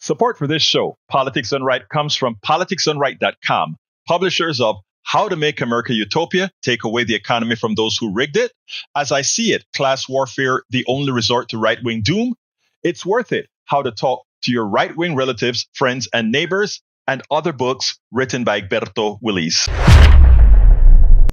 Support for this show, Politics Done Right, comes from politicsdoneright.com, publishers of How to Make America Utopia, Take Away the Economy from Those Who Rigged It, As I See It, Class Warfare, The Only Resort to Right-Wing Doom, It's Worth It, How to Talk to Your Right-Wing Relatives, Friends, and Neighbors, and other books written by Egberto Willis.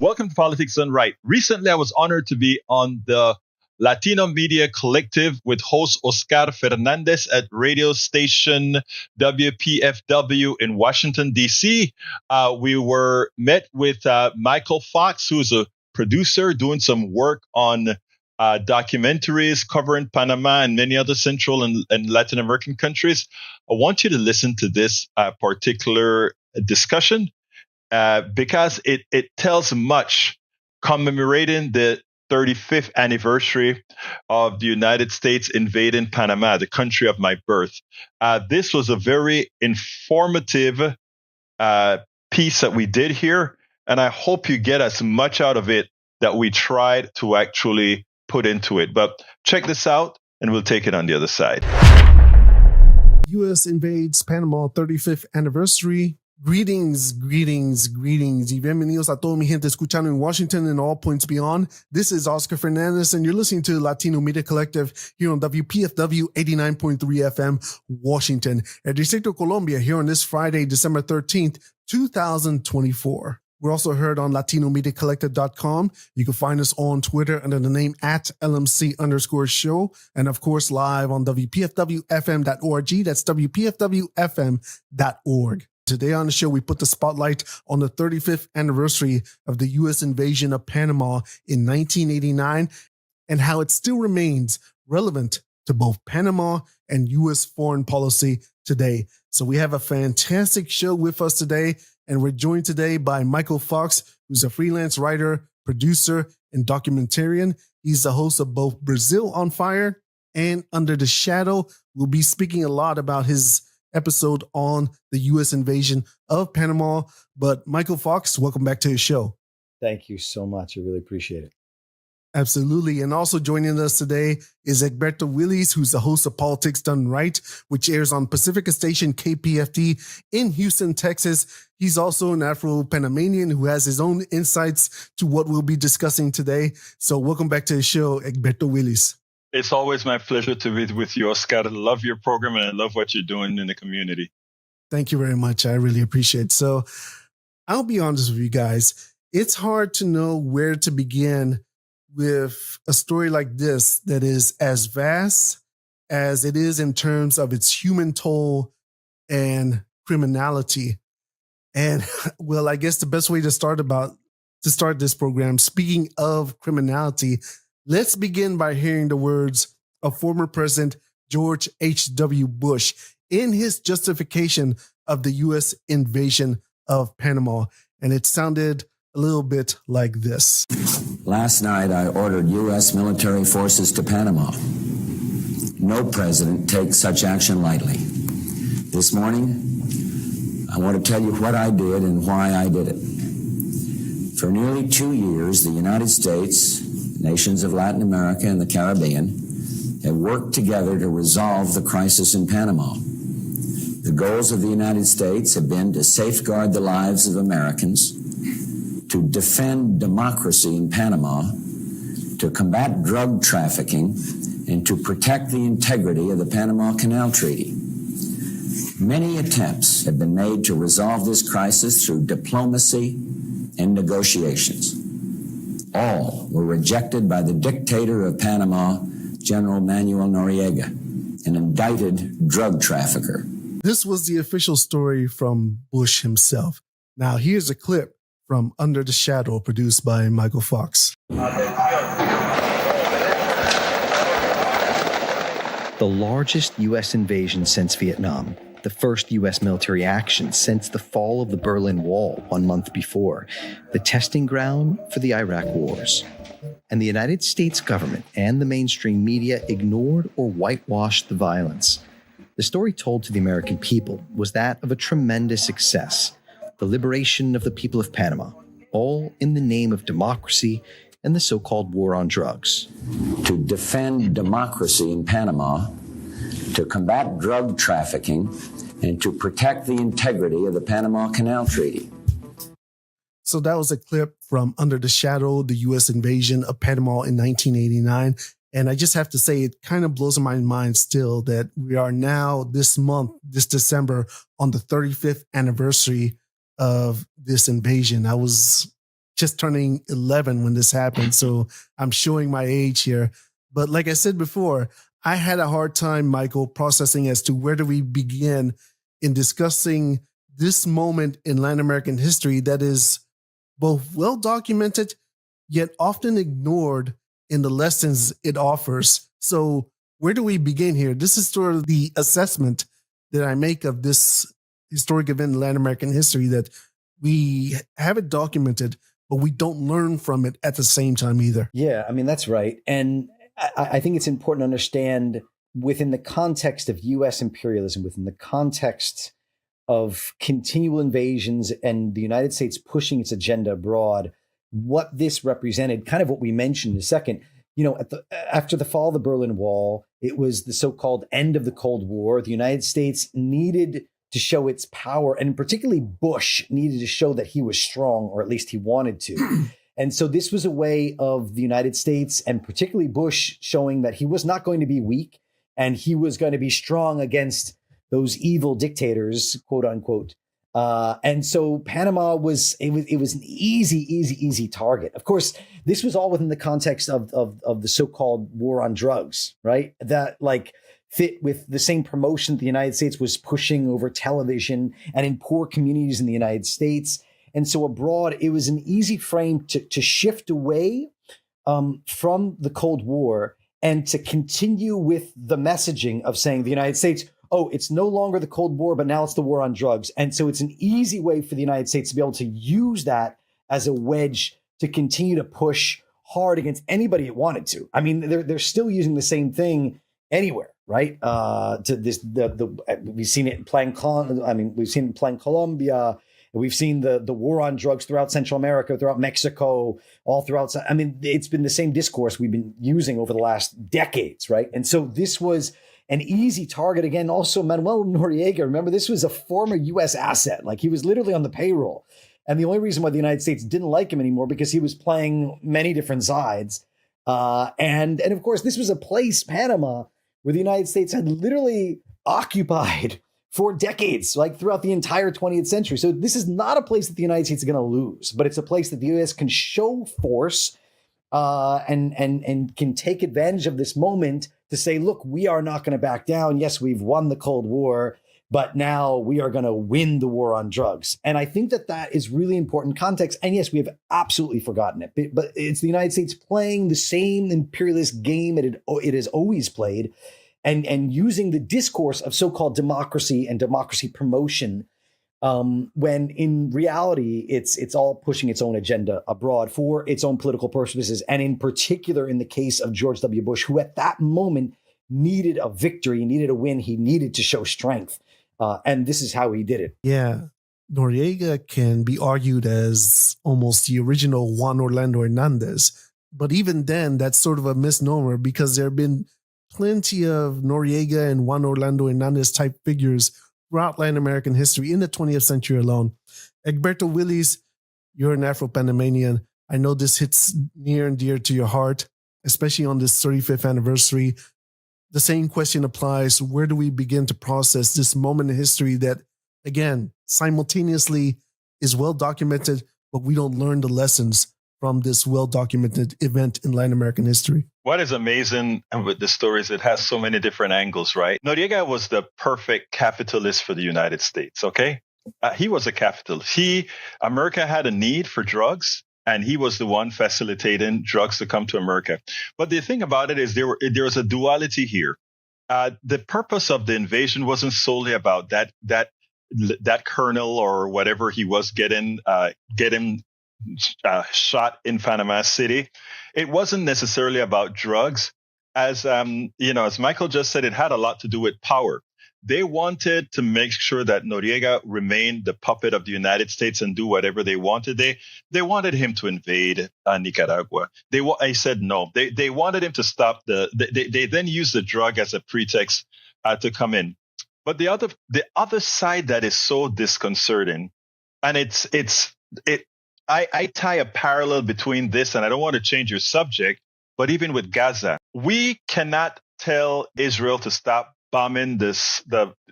Welcome to Politics Done Right. Recently, I was honored to be on the Latino Media Collective with host Oscar Fernandez at radio station WPFW in Washington, D.C. We were met with Michael Fox, who's a producer doing some work on documentaries covering Panama and many other Central and Latin American countries. I want you to listen to this particular discussion because it tells much, commemorating the 35th anniversary of the United States invading Panama, the country of my birth. This was a very informative piece that we did here, and I hope you get as much out of it that we tried to actually put into it. But check this out, and we'll take it on the other side. U.S. invades Panama 35th anniversary. Greetings. Y bienvenidos a toda mi gente escuchando en Washington and all points beyond. This is Oscar Fernandez, and you're listening to Latino Media Collective here on WPFW 89.3 FM, Washington, El Distrito Colombia, here on this Friday, December 13th, 2024. We're also heard on LatinoMediaCollective.com. You can find us on Twitter under the name @LMC_show. And of course, live on WPFWFM.org. That's WPFWFM.org. Today on the show, we put the spotlight on the 35th anniversary of the U.S. invasion of Panama in 1989 and how it still remains relevant to both Panama and U.S. foreign policy today. So we have a fantastic show with us today, and we're joined today by Michael Fox, who's a freelance writer, producer, and documentarian. He's the host of both Brazil on Fire and Under the Shadow. We'll be speaking a lot about his episode on the U.S. invasion of Panama. But Michael Fox, welcome back to the show. Thank you so much. I really appreciate it. Absolutely. And also joining us today is Egberto Willis, who's the host of Politics Done Right, which airs on Pacifica Station KPFT in Houston, Texas. He's also an Afro-Panamanian who has his own insights to what we'll be discussing today. So welcome back to the show, Egberto Willis. It's always my pleasure to be with you, Oscar. I love your program and I love what you're doing in the community. Thank you very much. I really appreciate it. So I'll be honest with you guys. It's hard to know where to begin with a story like this that is as vast as it is in terms of its human toll and criminality. And well, I guess the best way to start this program, speaking of criminality, let's begin by hearing the words of former President George H.W. Bush in his justification of the U.S. invasion of Panama. And it sounded a little bit like this. Last night, I ordered U.S. military forces to Panama. No president takes such action lightly. This morning, I want to tell you what I did and why I did it. For nearly 2 years, the United States, nations of Latin America and the Caribbean, have worked together to resolve the crisis in Panama. The goals of the United States have been to safeguard the lives of Americans, to defend democracy in Panama, to combat drug trafficking, and to protect the integrity of the Panama Canal Treaty. Many attempts have been made to resolve this crisis through diplomacy and negotiations. All were rejected by the dictator of Panama, General Manuel Noriega, an indicted drug trafficker. This was the official story from Bush himself. Now here's a clip from Under the Shadow, produced by Michael Fox. The largest U.S. invasion since Vietnam, the first U.S. military action since the fall of the Berlin Wall 1 month before, the testing ground for the Iraq wars. And the United States government and the mainstream media ignored or whitewashed the violence. The story told to the American people was that of a tremendous success, the liberation of the people of Panama, all in the name of democracy and the so-called war on drugs. To defend democracy in Panama, to combat drug trafficking and to protect the integrity of the Panama Canal Treaty. So that was a clip from Under the Shadow, the U.S. invasion of Panama in 1989. And I just have to say, it kind of blows my mind still that we are now this month, this December, on the 35th anniversary of this invasion. I was just turning 11 when this happened, so I'm showing my age here. But like I said before, I had a hard time, Michael, processing as to where do we begin in discussing this moment in Latin American history that is both well documented, yet often ignored in the lessons it offers. So where do we begin here? This is sort of the assessment that I make of this historic event in Latin American history, that we have it documented, but we don't learn from it at the same time either. Yeah, I mean, that's right. And I think it's important to understand within the context of U.S. imperialism, within the context of continual invasions and the United States pushing its agenda abroad, what this represented, kind of what we mentioned in a second. You know, after the fall of the Berlin Wall, it was the so-called end of the Cold War. The United States needed to show its power, and particularly Bush needed to show that he was strong, or at least he wanted to. And so this was a way of the United States, and particularly Bush, showing that he was not going to be weak and he was going to be strong against those evil dictators, quote unquote. And so Panama was an easy target. Of course, this was all within the context of the so-called war on drugs, right? That like fit with the same promotion the United States was pushing over television and in poor communities in the United States. And so abroad, it was an easy frame to shift away from the Cold War and to continue with the messaging of saying the United States, oh, it's no longer the Cold War, but now it's the war on drugs. And so it's an easy way for the United States to be able to use that as a wedge to continue to push hard against anybody it wanted to. I mean, they're still using the same thing anywhere, right? We've seen it in Plan Colombia. We've seen the war on drugs throughout Central America, throughout Mexico, all throughout. I mean, it's been the same discourse we've been using over the last decades, right? And so this was an easy target. Again, also Manuel Noriega, remember, this was a former U.S. asset. Like, he was literally on the payroll. And the only reason why the United States didn't like him anymore because he was playing many different sides. And of course, this was a place, Panama, where the United States had literally occupied for decades, like throughout the entire 20th century. So this is not a place that the United States is going to lose, but it's a place that the U.S. can show force and can take advantage of this moment to say, look, we are not going to back down. Yes, we've won the Cold War, but now we are going to win the war on drugs. And I think that is really important context. And yes, we have absolutely forgotten it, but it's the United States playing the same imperialist game it has always played, and using the discourse of so-called democracy and democracy promotion, when in reality, it's all pushing its own agenda abroad for its own political purposes. And in particular, in the case of George W. Bush, who at that moment needed a victory, needed a win. He needed to show strength. And this is how he did it. Yeah. Noriega can be argued as almost the original Juan Orlando Hernandez. But even then, that's sort of a misnomer, because there have been plenty of Noriega and Juan Orlando Hernandez type figures throughout Latin American history in the 20th century alone. Egberto Willis, you're an Afro-Panamanian. I know this hits near and dear to your heart, especially on this 35th anniversary. The same question applies. Where do we begin to process this moment in history that, again, simultaneously is well documented, but we don't learn the lessons from this well-documented event in Latin American history? What is amazing with the story is it has so many different angles, right? Noriega was the perfect capitalist for the United States, okay? He was a capitalist. America had a need for drugs, and he was the one facilitating drugs to come to America. But the thing about it is there was a duality here. The purpose of the invasion wasn't solely about that colonel or whatever he was getting shot in Panama City. It wasn't necessarily about drugs. As Michael just said, it had a lot to do with power. They wanted to make sure that Noriega remained the puppet of the United States and do whatever they wanted. They wanted him to invade Nicaragua. They said no. They wanted him to stop they then used the drug as a pretext to come in. But the other side that is so disconcerting, and I tie a parallel between this, and I don't want to change your subject, but even with Gaza, we cannot tell Israel to stop bombing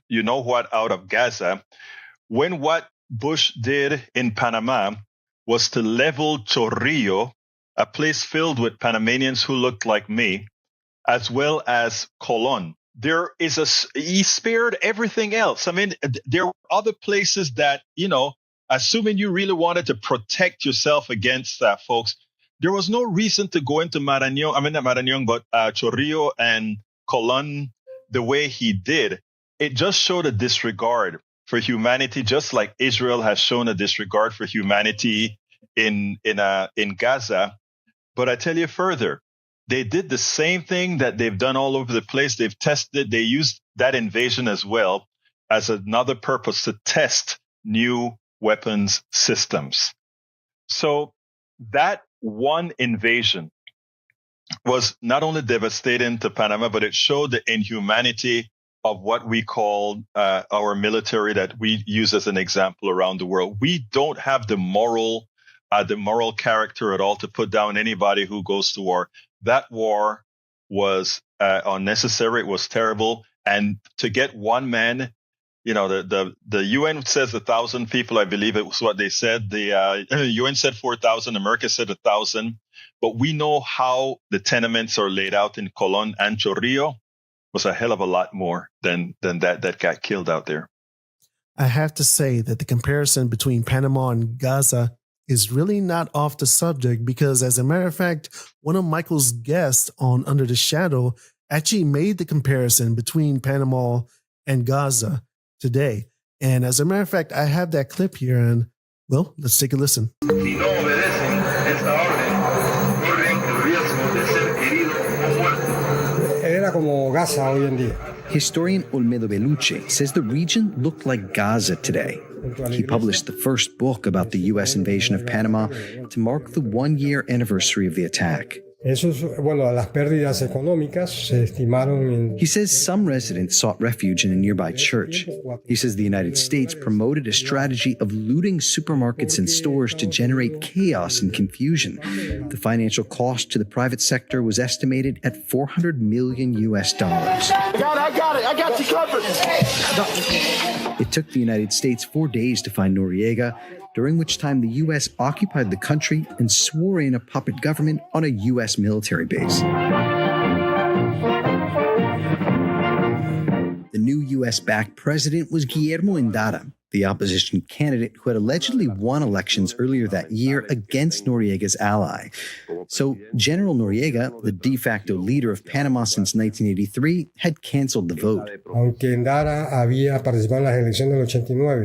you know what out of Gaza, when what Bush did in Panama was to level Chorrillo, a place filled with Panamanians who looked like me, as well as Colon. He spared everything else. I mean, there were other places that, assuming you really wanted to protect yourself against folks, there was no reason to go into not Marañón, but Chorrillo and Colon the way he did. It just showed a disregard for humanity, just like Israel has shown a disregard for humanity in Gaza. But I tell you further, they did the same thing that they've done all over the place. They used that invasion as well as another purpose to test new weapons systems. So that one invasion was not only devastating to Panama, but it showed the inhumanity of what we call our military that we use as an example around the world. We don't have the moral character at all to put down anybody who goes to war. That war was unnecessary. It was terrible. And to get one man, the UN says 1,000 people, I believe it was what they said. The UN said 4,000. America said 1,000. But we know how the tenements are laid out in Colon and Chorrillo was a hell of a lot more than that got killed out there. I have to say that the comparison between Panama and Gaza is really not off the subject, because as a matter of fact, one of Michael's guests on Under the Shadow actually made the comparison between Panama and Gaza today. And as a matter of fact, I have that clip here, and well, let's take a listen. Historian Olmedo Bellucci says the region looked like Gaza today. He published the first book about the U.S. invasion of Panama to mark the one-year anniversary of the attack. He says some residents sought refuge in a nearby church. He says the United States promoted a strategy of looting supermarkets and stores to generate chaos and confusion. The financial cost to the private sector was estimated at $400 million. I got you covered. It took the United States 4 days to find Noriega, during which time the U.S. occupied the country and swore in a puppet government on a U.S. military base. The new U.S.-backed president was Guillermo Endara, the opposition candidate who had allegedly won elections earlier that year against Noriega's ally. So General Noriega, the de facto leader of Panama since 1983, had canceled the vote.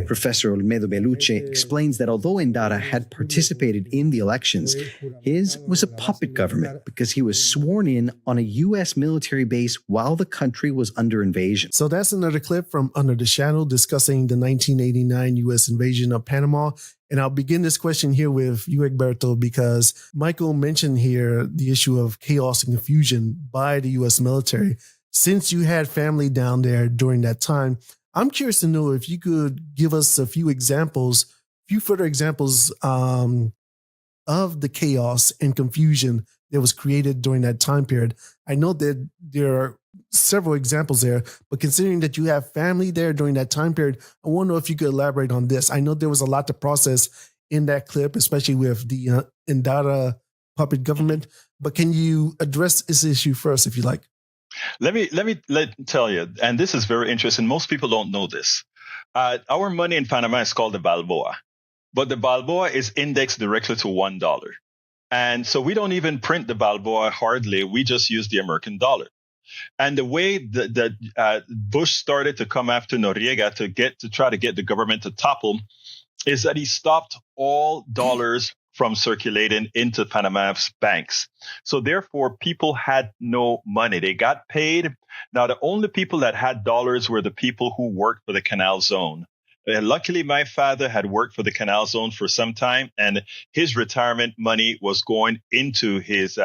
Professor Olmedo Bellucci explains that although Endara had participated in the elections, his was a puppet government because he was sworn in on a U.S. military base while the country was under invasion. So that's another clip from Under the Shadow discussing the 1989 U.S. invasion of Panama. And I'll begin this question here with you, Egberto, because Michael mentioned here the issue of chaos and confusion by the U.S. military. Since you had family down there during that time, I'm curious to know if you could give us a few further examples of the chaos and confusion that was created during that time period. I know that there are several examples there, but considering that you have family there during that time period, I want to know if you could elaborate on this. I know there was a lot to process in that clip, especially with the Endara puppet government, but can you address this issue first, if you like? Let me tell you, and this is very interesting. Most people don't know this. Our money in Panama is called the Balboa, but the Balboa is indexed directly to $1. And so we don't even print the Balboa hardly. We just use the American dollar. And the way that Bush started to come after Noriega to try to get the government to topple is that he stopped all dollars from circulating into Panama's banks. So therefore, people had no money. They got paid. Now, the only people that had dollars were the people who worked for the Canal Zone. Luckily, my father had worked for the Canal Zone for some time, and his retirement money was going into his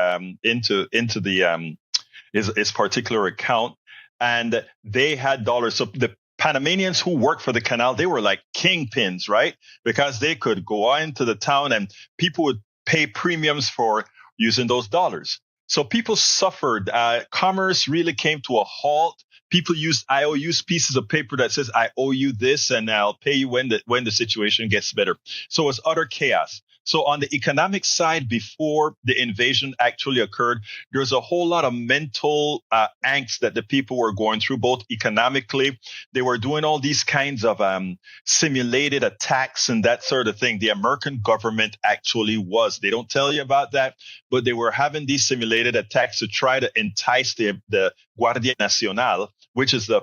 particular account. and they had dollars. So the Panamanians who worked for the canal, they were like kingpins, right? Because they could go into the town and people would pay premiums for using those dollars. So people suffered. Commerce really came to a halt. People used IOUs, pieces of paper that says, I owe you this and I'll pay you when the situation gets better. So it was utter chaos. So on the economic side, before the invasion actually occurred, there's a whole lot of mental angst that the people were going through, both economically. They were doing all these kinds of simulated attacks and that sort of thing. The American government actually was. They don't tell you about that, but they were having these simulated attacks to try to entice the Guardia Nacional, which is the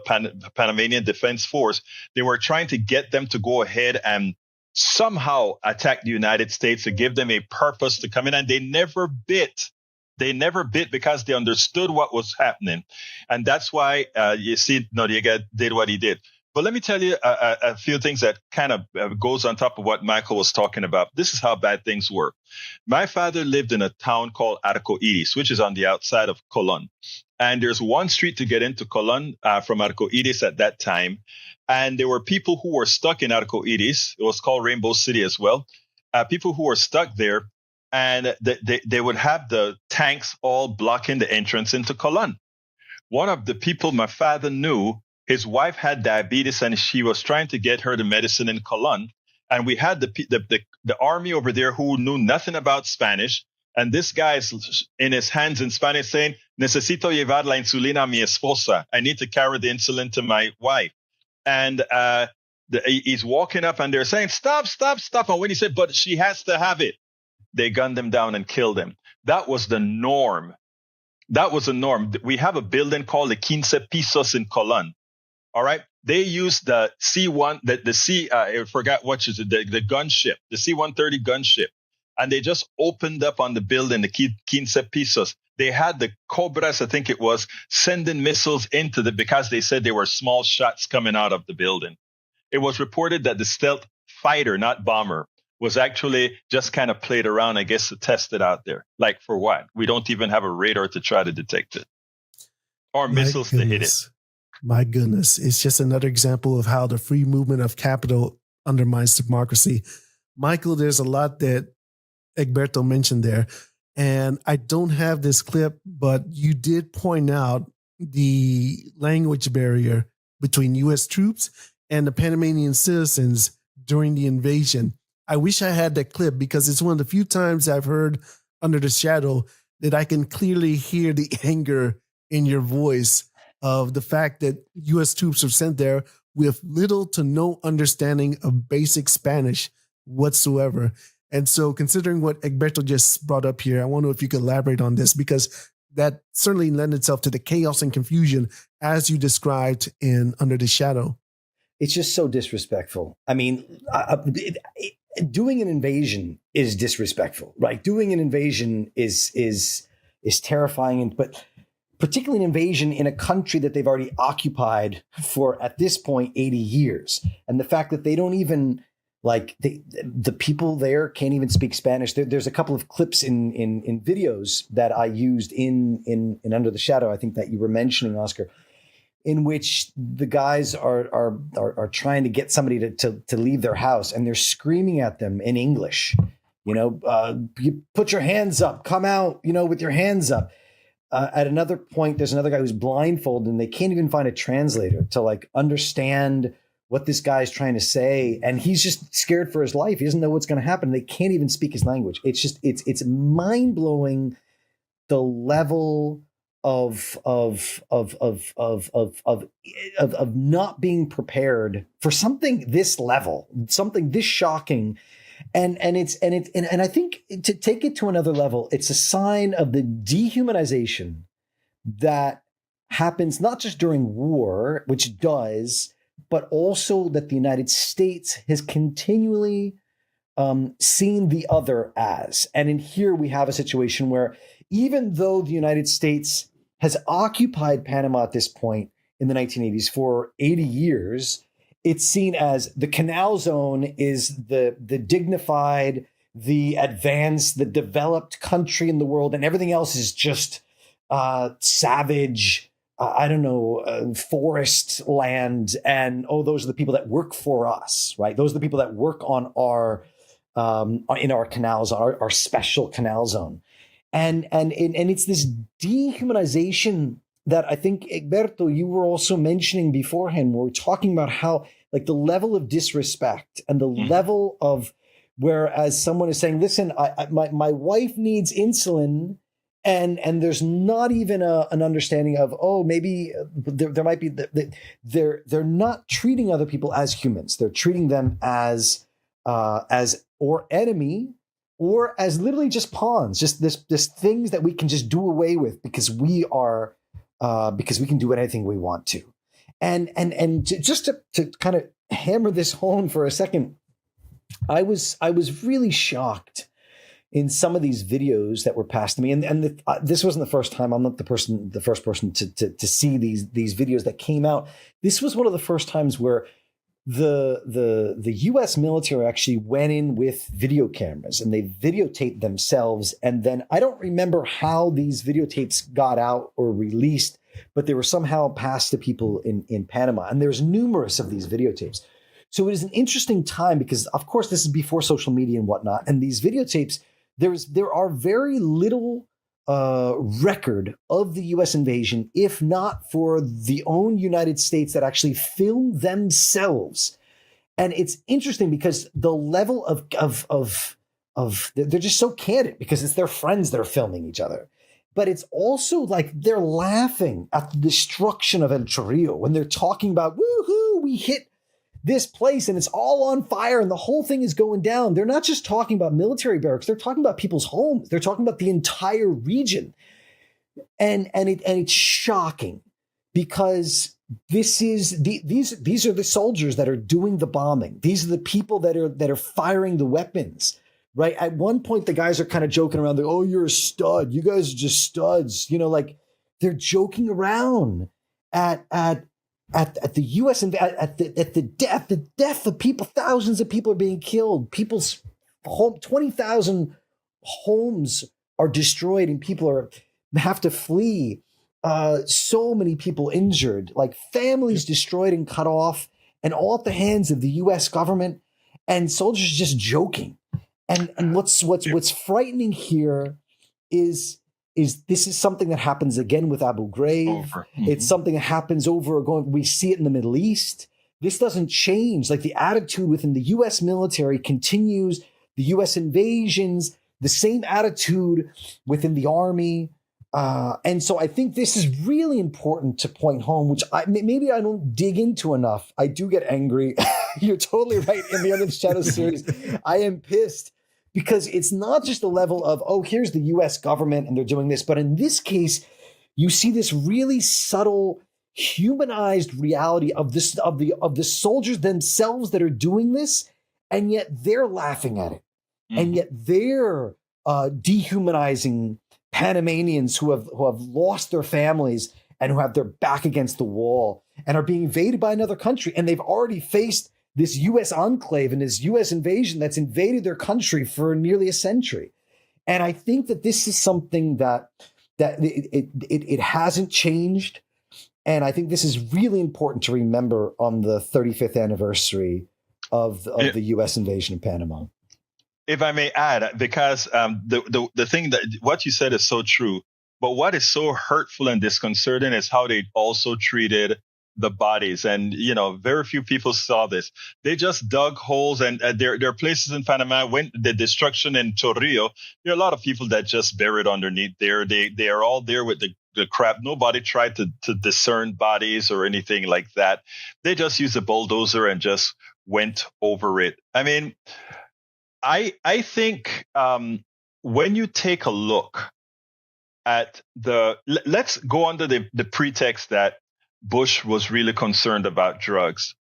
Panamanian Defense Force. They were trying to get them to go ahead and somehow attack the United States to give them a purpose to come in. And they never bit. They never bit because they understood what was happening. And that's why you see Noriega did what he did. But let me tell you a few things that kind of goes on top of what Michael was talking about. This is how bad things were. My father lived in a town called Arcoiris, which is on the outside of Colon. And there's one street to get into Colon from Arcoiris at that time. And there were people who were stuck in Arcoiris. It was called Rainbow City as well. People who were stuck there, and they would have the tanks all blocking the entrance into Colon. One of the people my father knew, his wife had diabetes, and she was trying to get her the medicine in Colon. And we had the army over there who knew nothing about Spanish. And this guy is in his hands in Spanish saying, "Necesito llevar la insulina a mi esposa." I need to carry the insulin to my wife. And he's walking up and they're saying, stop. And when he said, but she has to have it, they gunned him down and killed him. That was the norm. We have a building called the 15 Pisos in Colon. All right. They used the C-1, I forgot what is it, the gunship, the C-130 gunship. And they just opened up on the building, the 15 Pisos. They had the Cobras, I think it was, sending missiles into because they said they were small shots coming out of the building. It was reported that the stealth fighter, not bomber, was actually just kind of played around, I guess, to test it out there. Like for what? We don't even have a radar to try to detect it. Or missiles to hit it. My goodness. It's just another example of how the free movement of capital undermines democracy. Michael, there's a lot that Egberto mentioned there. And I don't have this clip, but you did point out the language barrier between U.S. troops and the Panamanian citizens during the invasion. I wish I had that clip because it's one of the few times I've heard Under the Shadow that I can clearly hear the anger in your voice of the fact that U.S. troops are sent there with little to no understanding of basic Spanish whatsoever. And so considering what Egberto just brought up here, I wonder if you could elaborate on this, because that certainly lends itself to the chaos and confusion as you described in Under the Shadow. It's just so disrespectful. I mean, doing an invasion is disrespectful, right? Doing an invasion is terrifying, but particularly an invasion in a country that they've already occupied for, at this point, 80 years. And the fact that they don't even, like, the people there can't even speak Spanish. There's a couple of clips in videos that I used in Under the Shadow, I think that you were mentioning, Oscar, in which the guys are trying to get somebody to leave their house, and they're screaming at them in English, you put your hands up, come out, with your hands up. At another point, there's another guy who's blindfolded, and they can't even find a translator to understand what this guy's trying to say. And he's just scared for his life. He doesn't know what's going to happen. They can't even speak his language. It's just, it's mind blowing, the level of not being prepared for something this level, something this shocking. And I think to take it to another level, it's a sign of the dehumanization that happens not just during war, which does, but also that the United States has continually seen the other as. And in here we have a situation where even though the United States has occupied Panama at this point in the 1980s for 80 years, it's seen as the Canal Zone is the dignified, the advanced, the developed country in the world, and everything else is just savage, I don't know, forest land, and those are the people that work for us, right? Those are the people that work on our in our canals, our special canal zone, and it's this dehumanization that I think, Egberto, you were also mentioning beforehand. We're talking about how, like, the level of disrespect and the level of, whereas someone is saying, listen, my wife needs insulin, and there's not even an understanding of, maybe there might be, they're not treating other people as humans. They're treating them as or enemy, or as literally just pawns, just this things that we can just do away with because we can do anything we want to. And just to kind of hammer this home for a second, I was really shocked in some of these videos that were passed to me, and this wasn't the first time. I'm not the first person to see these videos that came out. This was one of the first times where the U.S. military actually went in with video cameras and they videotaped themselves. And then I don't remember how these videotapes got out or released, but they were somehow passed to people in Panama. And there's numerous of these videotapes. So it is an interesting time because, of course, this is before social media and whatnot. And these videotapes, there are very little record of the U.S. invasion, if not for the own United States that actually filmed themselves. And it's interesting because the level of they're just so candid because it's their friends that are filming each other. But it's also like they're laughing at the destruction of El Chorrillo when they're talking about, woohoo, we hit this place and it's all on fire and the whole thing is going down. They're not just talking about military barracks. They're talking about people's homes. They're talking about the entire region. And it's shocking because these are the soldiers that are doing the bombing. These are the people that are firing the weapons, right? At one point, the guys are kind of joking around. They're, oh, you're a stud. You guys are just studs. Like they're joking around at the U.S. and at the death of people. Thousands of people are being killed. People's 20,000 homes are destroyed, and people have to flee. So many people injured, like families destroyed and cut off, and all at the hands of the U.S. government and soldiers just joking. And what's frightening here is this is something that happens again with Abu Ghraib. It's something that happens over going. We see it in the Middle East. This doesn't change. Like the attitude within the U.S. military continues. The U.S. invasions, the same attitude within the army. And so I think this is really important to point home, which maybe I don't dig into enough. I do get angry. You're totally right. In the Under the Shadows series, I am pissed because it's not just the level of, oh, here's the U.S. government and they're doing this. But in this case, you see this really subtle, humanized reality of the soldiers themselves that are doing this, and yet they're laughing at it. And yet they're dehumanizing Panamanians who have lost their families and who have their back against the wall and are being invaded by another country. And they've already faced this U.S. enclave and this U.S. invasion that's invaded their country for nearly a century. And I think that this is something that it hasn't changed. And I think this is really important to remember on the 35th anniversary of the U.S. invasion of Panama. If I may add, because the thing that what you said is so true, but what is so hurtful and disconcerting is how they also treated the bodies. And, very few people saw this. They just dug holes, and there are places in Panama when the destruction in Chorrillo, there are a lot of people that just buried underneath there. They are all there with the crap. Nobody tried to discern bodies or anything like that. They just used a bulldozer and just went over it. I mean, I think when you take a look at let's go under the pretext that Bush was really concerned about drugs.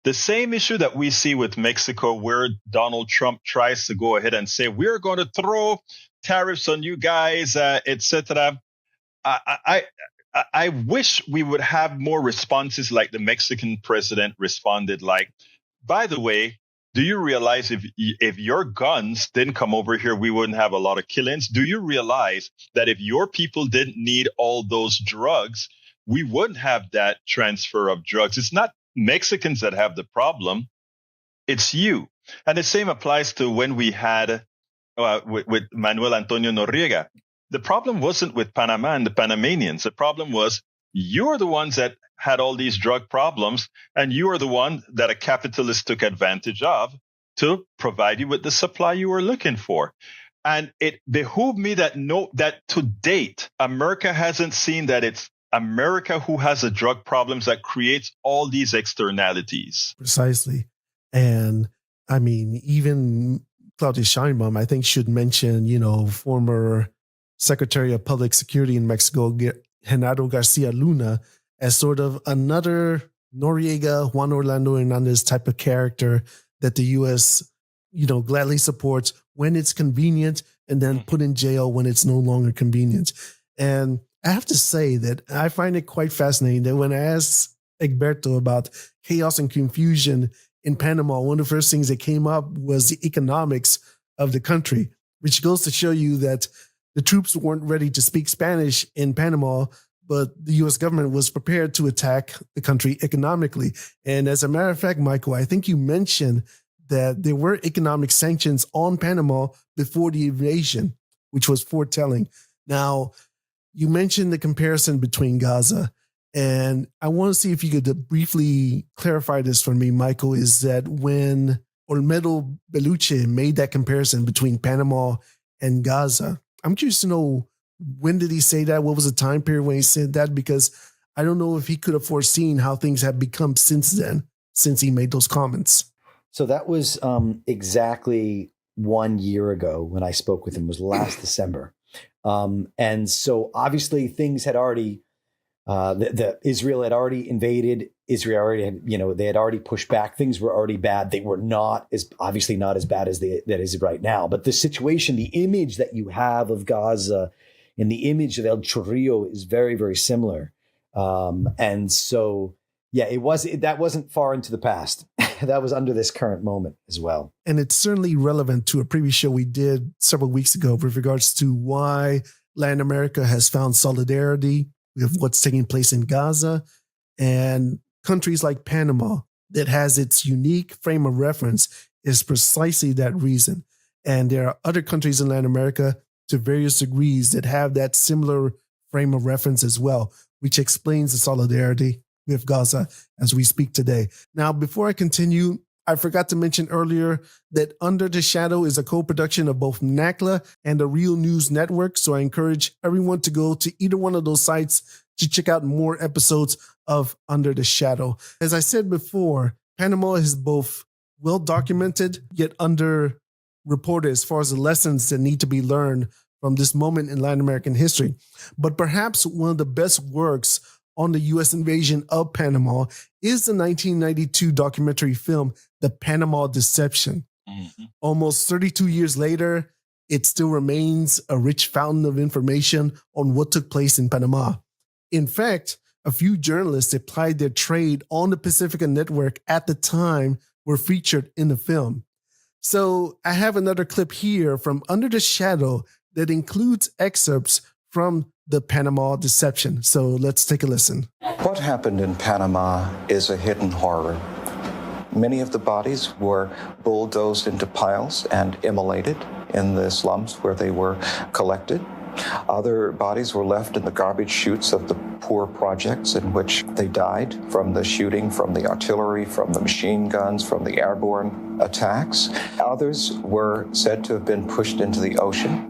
The same issue that we see with Mexico, where Donald Trump tries to go ahead and say, we're going to throw tariffs on you guys, etc. I wish we would have more responses like the Mexican president responded, like, by the way, do you realize if your guns didn't come over here, we wouldn't have a lot of killings? Do you realize that if your people didn't need all those drugs, we wouldn't have that transfer of drugs. It's not Mexicans that have the problem. It's you. And the same applies to when we had with Manuel Antonio Noriega. The problem wasn't with Panama and the Panamanians. The problem was you're the ones that had all these drug problems, and you are the one that a capitalist took advantage of to provide you with the supply you were looking for. And it behooved me that to date, America hasn't seen that it's America who has the drug problems that creates all these externalities. Precisely. And I mean, even Claudia Sheinbaum, I think, should mention, former Secretary of Public Security in Mexico, Genaro Garcia Luna, as sort of another Noriega, Juan Orlando Hernandez type of character that the U.S., gladly supports when it's convenient and then put in jail when it's no longer convenient. And I have to say that I find it quite fascinating that when I asked Egberto about chaos and confusion in Panama, one of the first things that came up was the economics of the country, which goes to show you that the troops weren't ready to speak Spanish in Panama, but the U.S. government was prepared to attack the country economically. And as a matter of fact, Michael, I think you mentioned that there were economic sanctions on Panama before the invasion, which was foretelling. Now, you mentioned the comparison between Gaza, and I want to see if you could briefly clarify this for me, Michael, is that when Olmedo Bellucci made that comparison between Panama and Gaza, I'm curious to know, when did he say that? What was the time period when he said that? Because I don't know if he could have foreseen how things have become since then, since he made those comments. So that was exactly 1 year ago when I spoke with him, was last December. And so obviously things had already, Israel had already invaded. Israel already had, they had already pushed back. Things were already bad. They were obviously not as bad as that is right now. But the situation, the image that you have of Gaza and the image of El Chorrillo is very, very similar. And so, yeah, that wasn't far into the past. That was under this current moment as well. And it's certainly relevant to a previous show we did several weeks ago with regards to why Latin America has found solidarity with what's taking place in Gaza, and countries like Panama that has its unique frame of reference is precisely that reason. And there are other countries in Latin America to various degrees that have that similar frame of reference as well, which explains the solidarity with Gaza as we speak today. Now, before I continue, I forgot to mention earlier that Under the Shadow is a co-production of both NACLA and the Real News Network. So I encourage everyone to go to either one of those sites to check out more episodes of Under the Shadow. As I said before, Panama is both well documented yet underreported as far as the lessons that need to be learned from this moment in Latin American history. But perhaps one of the best works on the U.S. invasion of Panama is the 1992 documentary film, The Panama Deception. Mm-hmm. Almost 32 years later, it still remains a rich fountain of information on what took place in Panama. In fact, a few journalists that plied their trade on the Pacifica Network at the time were featured in the film. So I have another clip here from Under the Shadow that includes excerpts from The Panama Deception. So let's take a listen. What happened in Panama is a hidden horror. Many of the bodies were bulldozed into piles and immolated in the slums where they were collected. Other bodies were left in the garbage chutes of the poor projects in which they died from the shooting, from the artillery, from the machine guns, from the airborne attacks. Others were said to have been pushed into the ocean.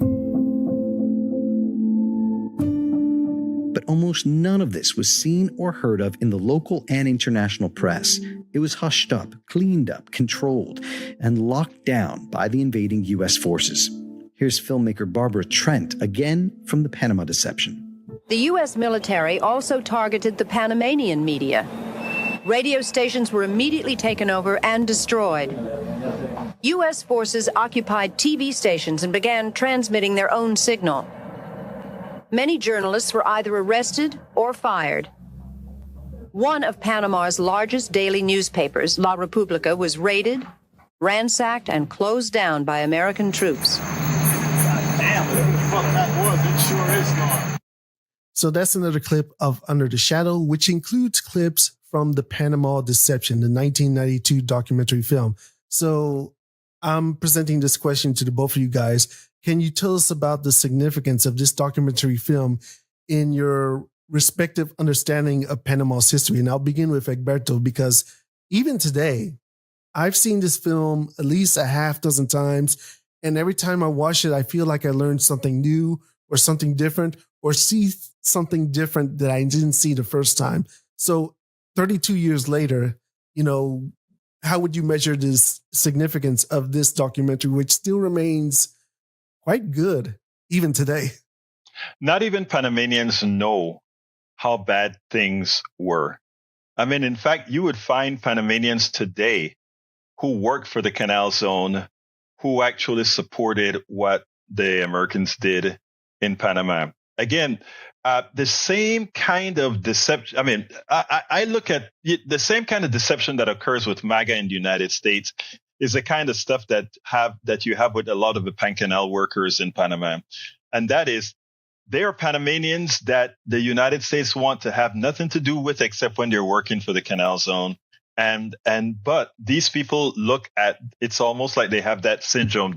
But almost none of this was seen or heard of in the local and international press. It was hushed up, cleaned up, controlled, and locked down by the invading U.S. forces. Here's filmmaker Barbara Trent again from The Panama Deception. The U.S. military also targeted the Panamanian media. Radio stations were immediately taken over and destroyed. U.S. forces occupied TV stations and began transmitting their own signal. Many journalists were either arrested or fired. One of Panama's largest daily newspapers, La Repubblica, was raided, ransacked, and closed down by American troops. So that's another clip of Under the Shadow, which includes clips from the Panama Deception, the 1992 documentary film. So I'm presenting this question to the both of you guys. Can you tell us about the significance of this documentary film in your respective understanding of Panama's history? And I'll begin with Egberto, because even today, I've seen this film at least a half dozen times. And every time I watch it, I feel like I learned something new or something different, or see something different that I didn't see the first time. So 32 years later, how would you measure this significance of this documentary, which still remains quite good even today? Not even Panamanians know how bad things were. I mean, in fact, you would find Panamanians today who worked for the Canal Zone, who actually supported what the Americans did in Panama. Again, the same kind of deception. I mean, I look at the same kind of deception that occurs with MAGA in the United States is the kind of stuff that you have with a lot of the Pancanal workers in Panama. And that is, they are Panamanians that the United States want to have nothing to do with except when they're working for the Canal Zone. But these people look at, it's almost like they have that syndrome,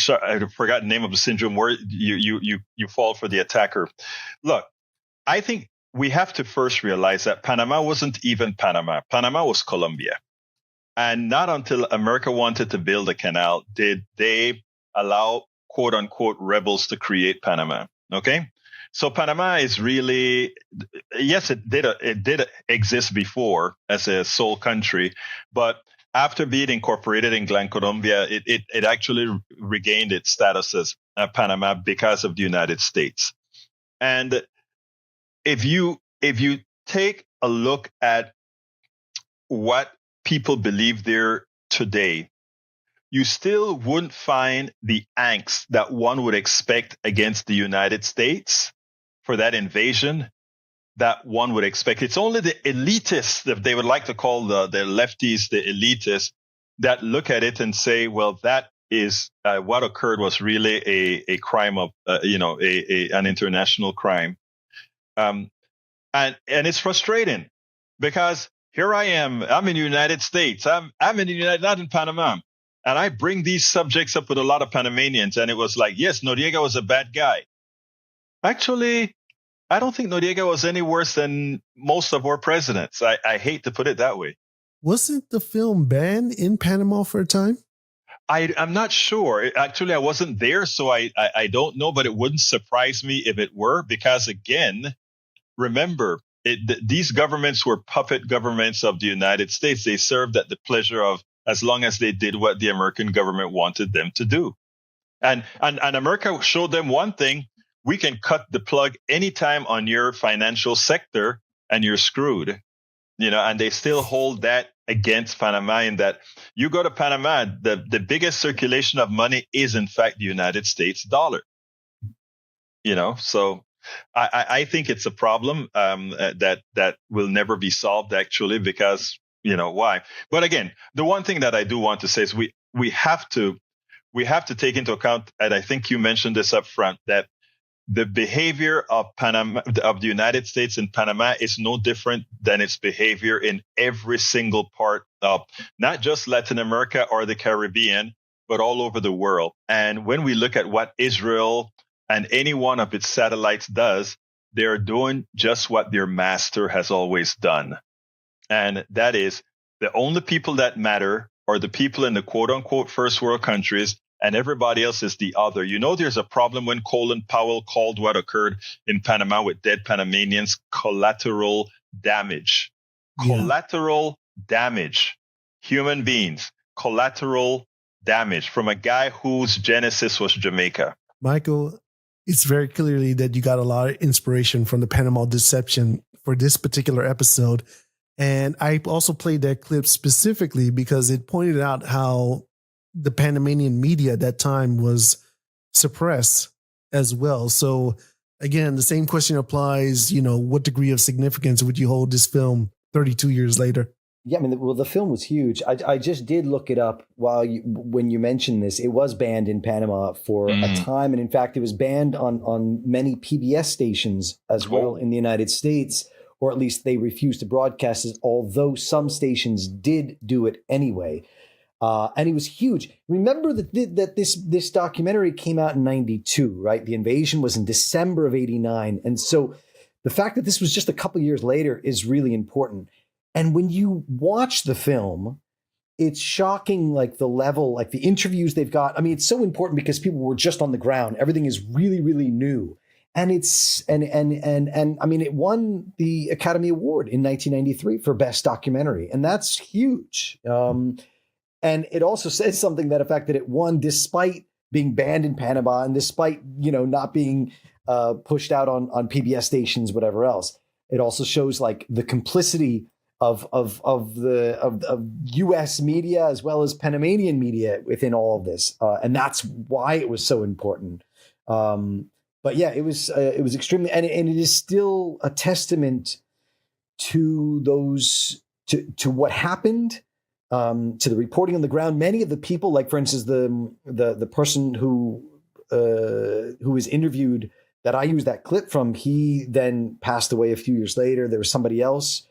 I forgot the name of the syndrome where you fall for the attacker. Look, I think we have to first realize that Panama wasn't even Panama. Panama was Colombia. And not until America wanted to build a canal did they allow, quote unquote, rebels to create Panama. Okay. So Panama is really, yes, it did exist before as a sole country, but after being incorporated in Gran Colombia, it actually regained its status as Panama because of the United States. And if you take a look at what people believe there today, you still wouldn't find the angst that one would expect against the United States for that invasion that one would expect. It's only the elitists, if they would like to call the lefties the elitists, that look at it and say, well, that is what occurred was really a crime of, an international crime. And it's frustrating because here I am, I'm in the United States, I'm in the United, not in Panama. And I bring these subjects up with a lot of Panamanians. And it was like, yes, Noriega was a bad guy. Actually, I don't think Noriega was any worse than most of our presidents. I hate to put it that way. Wasn't the film banned in Panama for a time? I'm not sure. Actually, I wasn't there, so I don't know, but it wouldn't surprise me if it were, because, again, remember, these governments were puppet governments of the United States. They served at the pleasure of, as long as they did what the American government wanted them to do. And America showed them one thing: we can cut the plug anytime on your financial sector and you're screwed. And they still hold that against Panama, in that you go to Panama, the biggest circulation of money is in fact the United States dollar. So I think it's a problem that will never be solved, actually, because why? But again, the one thing that I do want to say is we have to take into account, and I think you mentioned this up front, that the behavior of Panama, of the United States in Panama, is no different than its behavior in every single part of not just Latin America or the Caribbean, but all over the world. And when we look at what Israel and any one of its satellites does, they're doing just what their master has always done. And that is, the only people that matter are the people in the quote unquote first world countries, and everybody else is the other. There's a problem when Colin Powell called what occurred in Panama with dead Panamanians collateral damage. Yeah. Collateral damage. Human beings. Collateral damage from a guy whose genesis was Jamaica. Michael, it's very clearly that you got a lot of inspiration from the Panama Deception for this particular episode. And I also played that clip specifically because it pointed out how the Panamanian media at that time was suppressed as well. So again, the same question applies, what degree of significance would you hold this film 32 years later? Yeah, I mean, well, the film was huge. I just did look it up when you mentioned this. It was banned in Panama for a time, and in fact, it was banned on many PBS stations as well in the United States, or at least they refused to broadcast it. Although some stations did do it anyway, and it was huge. Remember that this documentary came out in '92, right? The invasion was in December of '89, and so the fact that this was just a couple years later is really important. And when you watch the film, it's shocking, like the level, like the interviews they've got. I mean, it's so important because people were just on the ground. Everything is really, really new. And I mean, it won the Academy Award in 1993 for Best Documentary. And that's huge. And it also says something that the fact that it won despite being banned in Panama and despite, not being pushed out on PBS stations, whatever else. It also shows like the complicity of U.S. media as well as Panamanian media within all of this, and that's why it was so important. But yeah, it was extremely, and it is still a testament to to what happened, to the reporting on the ground. Many of the people, like for instance, the person who was interviewed that I used that clip from, he then passed away a few years later. There was somebody else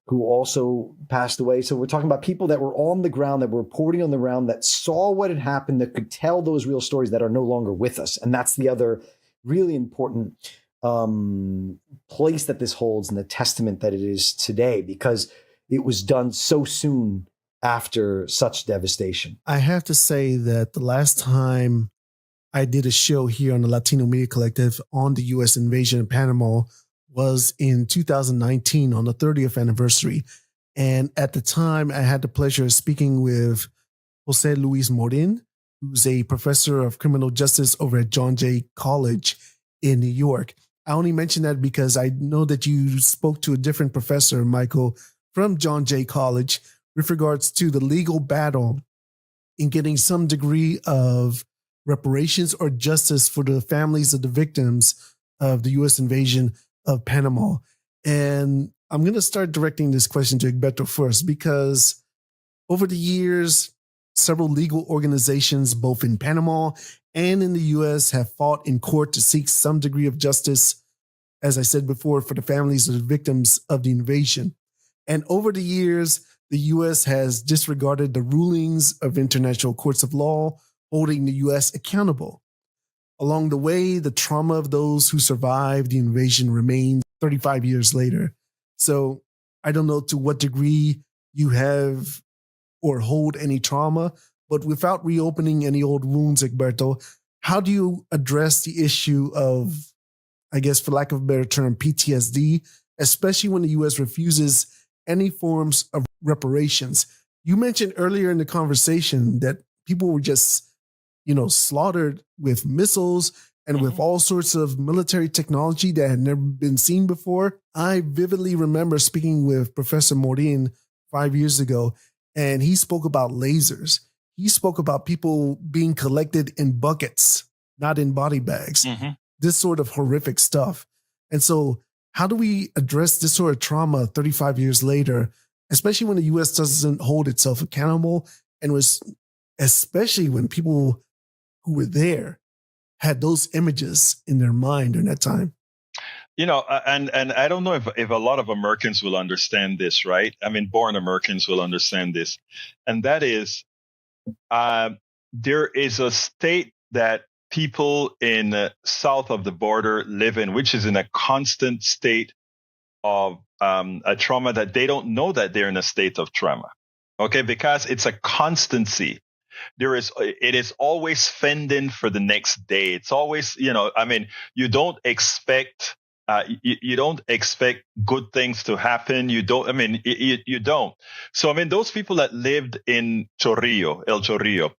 who also passed away. So we're talking about people that were on the ground, that were reporting on the ground, that saw what had happened, that could tell those real stories that are no longer with us. And that's the other really important place that this holds and the testament that it is today, because it was done so soon after such devastation. I have to say that the last time I did a show here on the Latino Media Collective on the U.S. invasion in Panama was in 2019 on the 30th anniversary. And at the time, I had the pleasure of speaking with Jose Luis Morin, who's a professor of criminal justice over at John Jay College in New York. I only mention that because I know that you spoke to a different professor, Michael, from John Jay College with regards to the legal battle in getting some degree of reparations or justice for the families of the victims of the U.S. invasion of Panama. And I'm going to start directing this question to Egberto first, because over the years, several legal organizations, both in Panama and in the U.S., have fought in court to seek some degree of justice, as I said before, for the families of the victims of the invasion. And over the years, the U.S. has disregarded the rulings of international courts of law, holding the U.S. accountable. Along the way, the trauma of those who survived the invasion remains 35 years later. So I don't know to what degree you have or hold any trauma, but without reopening any old wounds, Egberto, how do you address the issue of, I guess, for lack of a better term, PTSD, especially when the U.S. refuses any forms of reparations? You mentioned earlier in the conversation that people were just slaughtered with missiles and with all sorts of military technology that had never been seen before. I vividly remember speaking with Professor Morin 5 years ago, and he spoke about lasers. He spoke about people being collected in buckets, not in body bags. This sort of horrific stuff. And so how do we address this sort of trauma 35 years later, especially when the U.S. doesn't hold itself accountable, and especially when people who were there had those images in their mind during that time? And I don't know if a lot of Americans will understand this, right? I mean, born Americans will understand this. And that is, there is a state that people in south of the border live in, which is in a constant state of a trauma that they don't know that they're in a state of trauma. Okay, because it's a constancy. It is always fending for the next day. It's always, you don't expect good things to happen. You don't. So, those people that lived in El Chorrillo,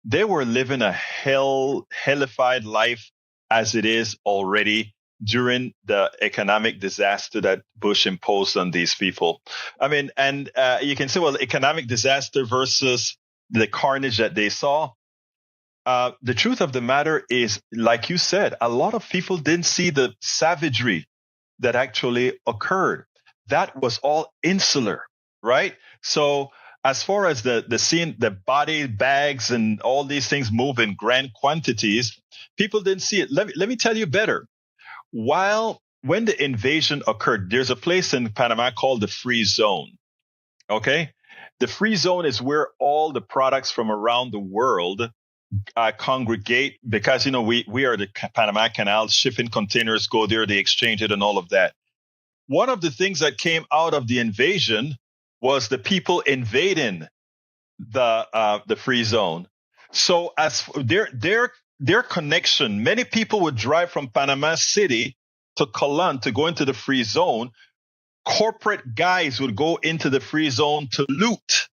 they were living a hellified life as it is already during the economic disaster that Bush imposed on these people. You can say, well, economic disaster versus the carnage that they saw. The truth of the matter is, like you said, a lot of people didn't see the savagery that actually occurred. That was all insular. right? So as far as the scene, the body bags and all these things move in grand quantities, people didn't see it. Let me tell you better. When the invasion occurred, there's a place in Panama called the Free Zone. Okay, the Free Zone is where all the products from around the world congregate, because we are the Panama Canal. Shipping containers go there, they exchange it, and all of that. One of the things that came out of the invasion was the people invading the Free Zone. So as their connection, many people would drive from Panama City to Colón to go into the Free Zone. Corporate guys would go into the Free Zone to loot,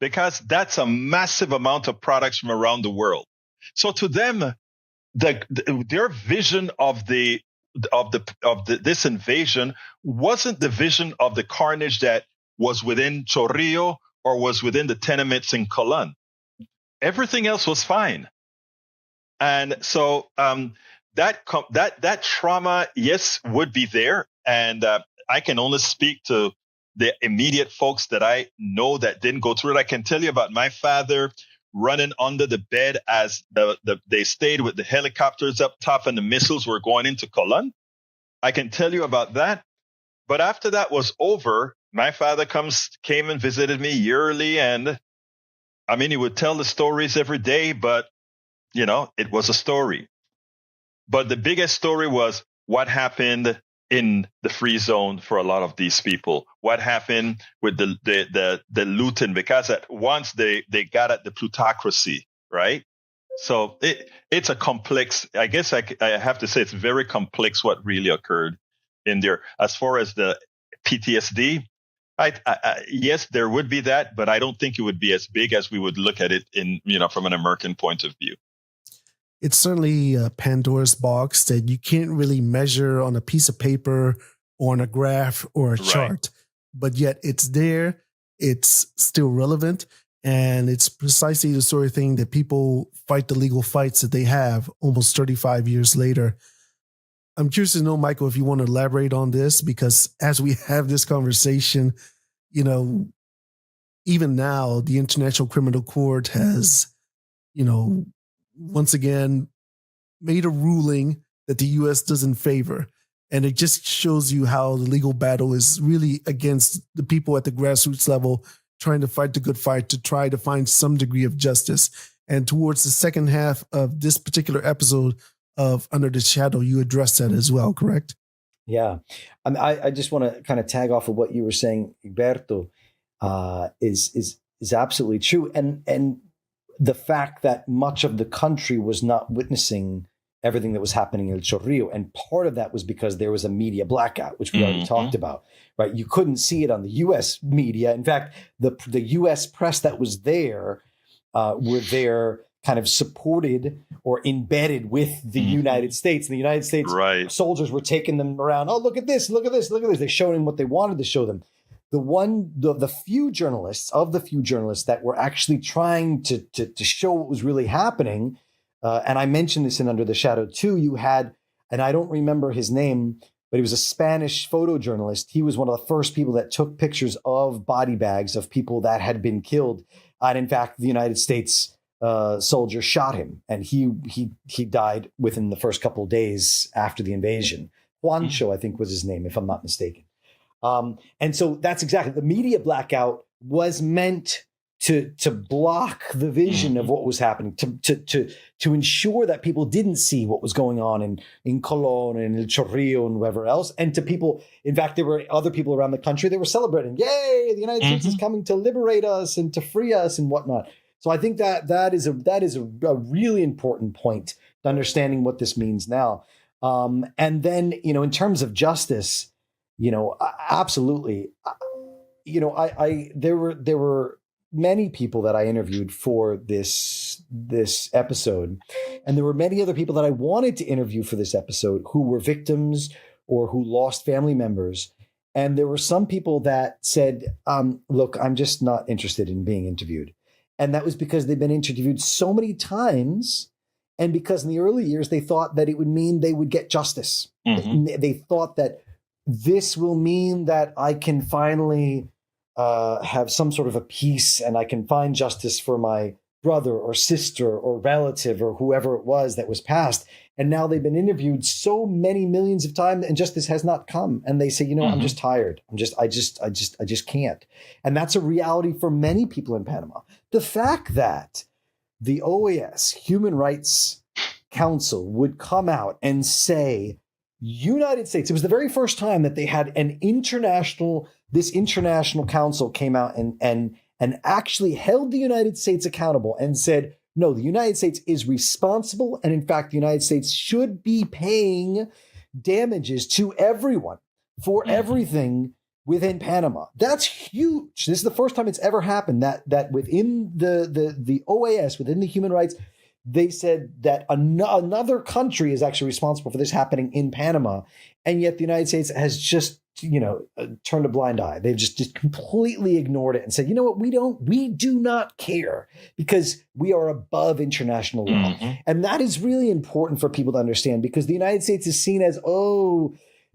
because that's a massive amount of products from around the world. So to them, their vision of this invasion wasn't the vision of the carnage that was within Chorrillo or was within the tenements in Colón. Everything else was fine. And so that trauma, yes, would be there. And I can only speak to the immediate folks that I know that didn't go through it. I can tell you about my father running under the bed as they stayed with the helicopters up top and the missiles were going into Colón. I can tell you about that. But after that was over, my father came and visited me yearly. And I mean, he would tell the stories every day, but it was a story. But the biggest story was what happened in the Free Zone for a lot of these people. What happened with the looting, because at once they got at the plutocracy, right? So it's a complex, I guess I have to say it's very complex what really occurred in there. As far as the PTSD, yes, there would be that, but I don't think it would be as big as we would look at it from an American point of view. It's certainly a Pandora's box that you can't really measure on a piece of paper or on a graph or a chart, but yet it's there. It's still relevant. And it's precisely the sort of thing that people fight the legal fights that they have almost 35 years later. I'm curious to know, Michael, if you want to elaborate on this, because as we have this conversation, even now the International Criminal Court has, once again, made a ruling that the U.S. doesn't favor. And it just shows you how the legal battle is really against the people at the grassroots level trying to fight the good fight to try to find some degree of justice. And towards the second half of this particular episode of Under the Shadow, you addressed that as well, correct? Yeah. I just want to kind of tag off of what you were saying, Egberto, is absolutely true. And the fact that much of the country was not witnessing everything that was happening in El Chorrillo. And part of that was because there was a media blackout, which we already talked about, right? You couldn't see it on the U.S. media. In fact, the U.S. press that was there were there kind of supported or embedded with the United States. And the United States soldiers were taking them around. Oh, look at this, look at this, look at this. They showed them what they wanted to show them. The few journalists that were actually trying to show what was really happening, and I mentioned this in Under the Shadow too, you had, and I don't remember his name, but he was a Spanish photojournalist. He was one of the first people that took pictures of body bags of people that had been killed. And in fact, the United States soldier shot him, and he died within the first couple of days after the invasion. Juancho, I think was his name, if I'm not mistaken. And so that's exactly, the media blackout was meant to block the vision of what was happening, to ensure that people didn't see what was going on in Colón and El Chorrillo and wherever else. And to people, in fact, there were other people around the country, they were celebrating, yay, the United States is coming to liberate us and to free us and whatnot. So I think that is a really important point to understanding what this means now. And then, in terms of justice, absolutely. There were many people that I interviewed for this episode, and there were many other people that I wanted to interview for this episode who were victims or who lost family members. And there were some people that said, look, I'm just not interested in being interviewed. And that was because they've been interviewed so many times. And because in the early years, they thought that it would mean they would get justice. They thought that this will mean that I can finally have some sort of a peace and I can find justice for my brother or sister or relative or whoever it was that was passed. And now they've been interviewed so many millions of times and justice has not come. And they say, I'm just tired. I just can't. And that's a reality for many people in Panama. The fact that the OAS, Human Rights Council, would come out and say, United States, it was the very first time that they had this international council came out and actually held the United States accountable and said, no, the United States is responsible. And in fact, the United States should be paying damages to everyone for everything within Panama. That's huge. This is the first time it's ever happened that within the OAS, within the human rights, they said that another country is actually responsible for this happening in Panama. And yet the United States has just, turned a blind eye. They've just completely ignored it and said, you know what, we do not care because we are above international law. And that is really important for people to understand because the United States is seen as,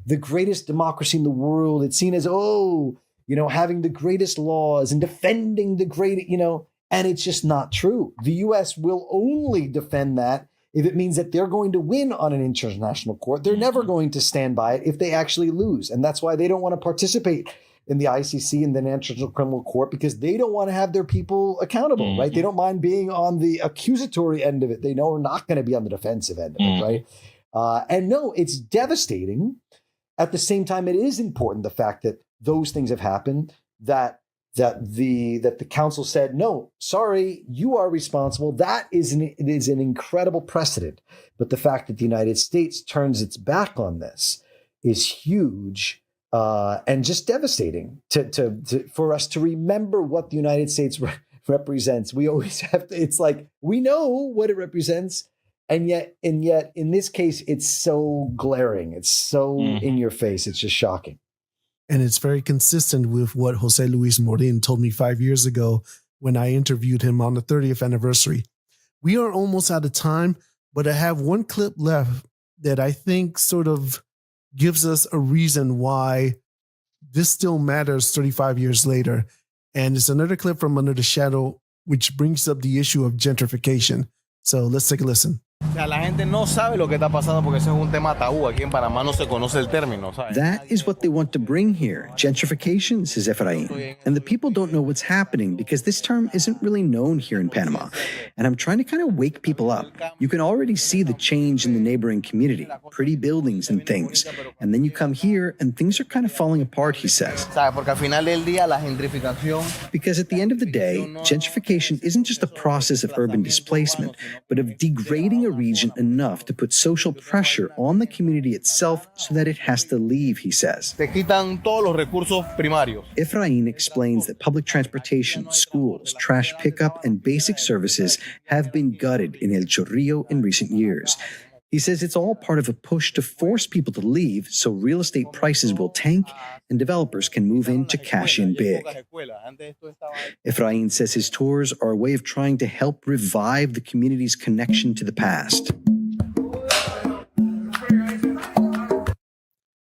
the greatest democracy in the world. It's seen as, having the greatest laws and defending the great, and it's just not true. The U.S. will only defend that if it means that they're going to win on an international court. They're never going to stand by it if they actually lose. And that's why they don't want to participate in the ICC and the International Criminal Court because they don't want to have their people accountable, right? They don't mind being on the accusatory end of it. They know we're not going to be on the defensive end of it, right? And no, it's devastating. At the same time, it is important, the fact that those things have happened, that the council said, no, sorry, you are responsible. That is an incredible precedent. But the fact that the United States turns its back on this is huge and just devastating for us to remember what the United States represents. We always have to, it's like, we know what it represents. And yet in this case, it's so glaring. It's so in your face. It's just shocking. And it's very consistent with what Jose Luis Morin told me 5 years ago when I interviewed him on the 30th anniversary. We are almost out of time, but I have one clip left that I think sort of gives us a reason why this still matters 35 years later. And it's another clip from Under the Shadow, which brings up the issue of gentrification. So let's take a listen. La gente no sabe lo que está pasando porque eso es un tema tabú. Aquí en Panamá no se conoce el término, ¿sabes? That is what they want to bring here, gentrification, says Efrain. And the people don't know what's happening because this term isn't really known here in Panama. And I'm trying to kind of wake people up. You can already see the change in the neighboring community, pretty buildings and things. And then you come here and things are kind of falling apart, he says. Porque al final del día la gentrificación. Because at the end of the day, gentrification isn't just a process of urban displacement, but of degrading a region enough to put social pressure on the community itself so that it has to leave, he says. Te quitan todos los recursos primarios. Efrain explains that public transportation, schools, trash pickup, and basic services have been gutted in El Chorrillo in recent years. He says it's all part of a push to force people to leave so real estate prices will tank and developers can move in to cash in big. Efrain says his tours are a way of trying to help revive the community's connection to the past.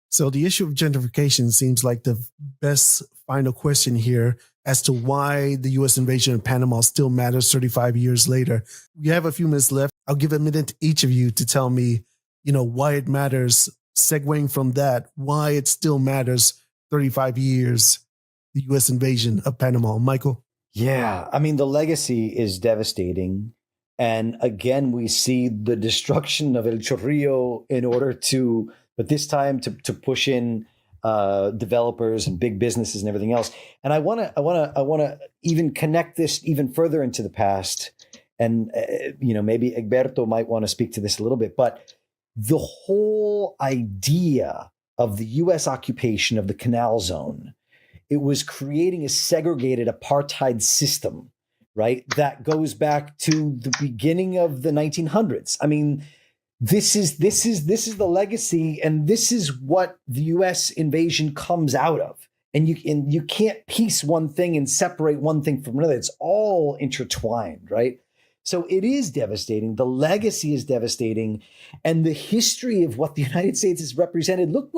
So the issue of gentrification seems like the best final question here as to why the U.S. invasion of Panama still matters 35 years later. We have a few minutes left. I'll give a minute to each of you to tell me, why it matters, segueing from that, why it still matters 35 years, the U.S. invasion of Panama. Michael? Yeah, I mean, the legacy is devastating. And again, we see the destruction of El Chorrillo in order to, but this time to push in developers and big businesses and everything else. And I want to even connect this even further into the past. And, maybe Egberto might want to speak to this a little bit, but the whole idea of the U.S. occupation of the Canal Zone, it was creating a segregated apartheid system, right? That goes back to the beginning of the 1900s. I mean, this is the legacy, and this is what the U.S. invasion comes out of. And you can't piece one thing and separate one thing from another. It's all intertwined, right? So it is devastating. The legacy is devastating, and the history of what the United States has represented. Look